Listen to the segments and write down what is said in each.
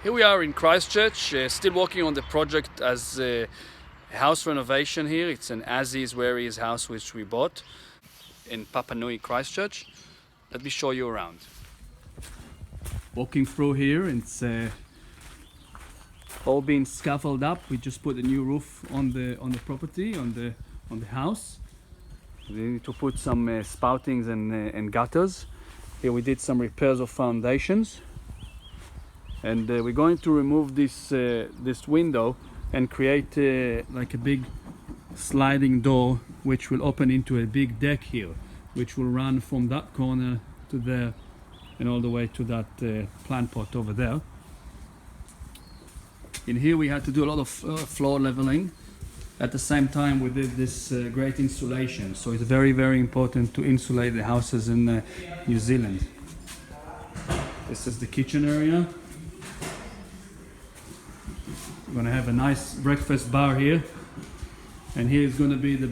Here we are in Christchurch, still working on the project as a house renovation here. It's an as-is, where-is house which we bought in Papa Nui, Christchurch. Let me show you around. Walking through here, it's all been scaffolded up. We just put a new roof on the property, on the house. We need to put some spoutings and gutters. Here we did some repairs of foundations. And we're going to remove this window and create like a big sliding door which will open into a big deck here, which will run from that corner to there and all the way to that plant pot over there. In here we had to do a lot of floor leveling. At the same time we did this great insulation, so it's very, very important to insulate the houses in New Zealand. This is the kitchen area. We're going to have a nice breakfast bar here, and here is going to be the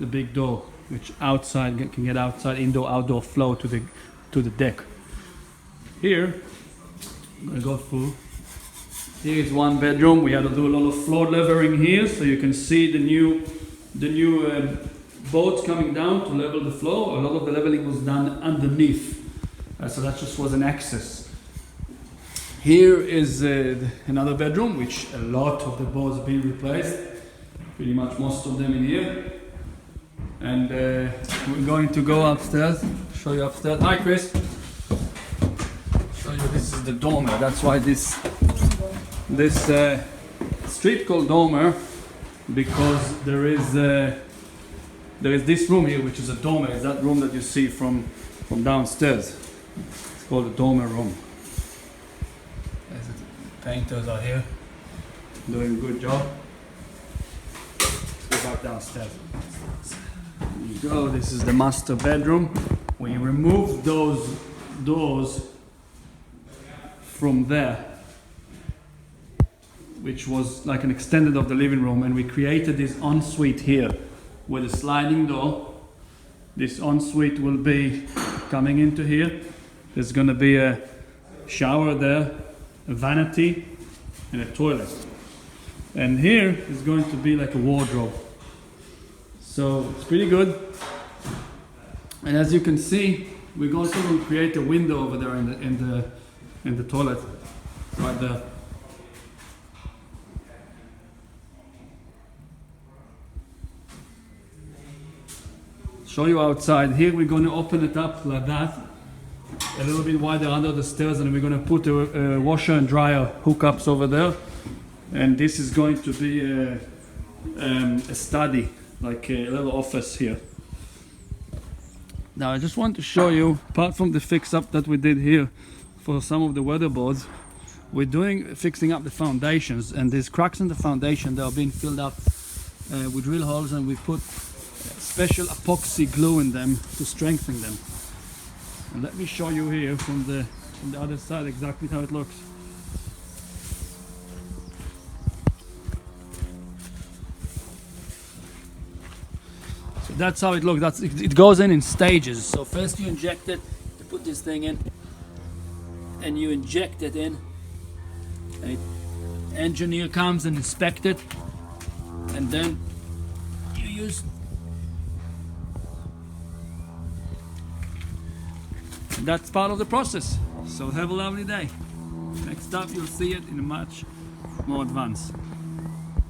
big door, which outside can get outside, indoor-outdoor flow to the deck. Here, I'm going to go through. Here is one bedroom. We had to do a lot of floor leveling here, so you can see the new boards coming down to level the floor. A lot of the leveling was done underneath, so that just was an access. Here is another bedroom, which a lot of the boards have been replaced, pretty much most of them in here. And we're going to go upstairs, show you upstairs. Hi Chris! Show you, this is the dormer. That's why this street called dormer, because there is this room here, which is a dormer. It's that room that you see from downstairs. It's called the dormer room. Painters are here doing a good job. Let's go back downstairs. There you go. This is the master bedroom. We removed those doors from there, which was like an extended of the living room, and we created this ensuite here with a sliding door. This ensuite will be coming into here. There's going to be a shower there, a vanity, and a toilet. And here is going to be like a wardrobe. So it's pretty good. And as you can see, we're going to create a window over there in the toilet, right there. Show you outside. Here we're going to open it up like that, a little bit wider under the stairs, and we're going to put a washer and dryer hookups over there. And this is going to be a study, like a little office here. Now I just want to show you, apart from the fix up that we did here for some of the weatherboards, we're fixing up the foundations, and there's cracks in the foundation that are being filled up with drill holes, and we put special epoxy glue in them to strengthen them. And let me show you here from the other side exactly how it looks. So that's how it looks. It goes in stages. So first you inject it, you put this thing in, and you inject it in, and the engineer comes and inspects it, and then you use. That's part of the process. So have a lovely day. Next up you'll see it in a much more advanced.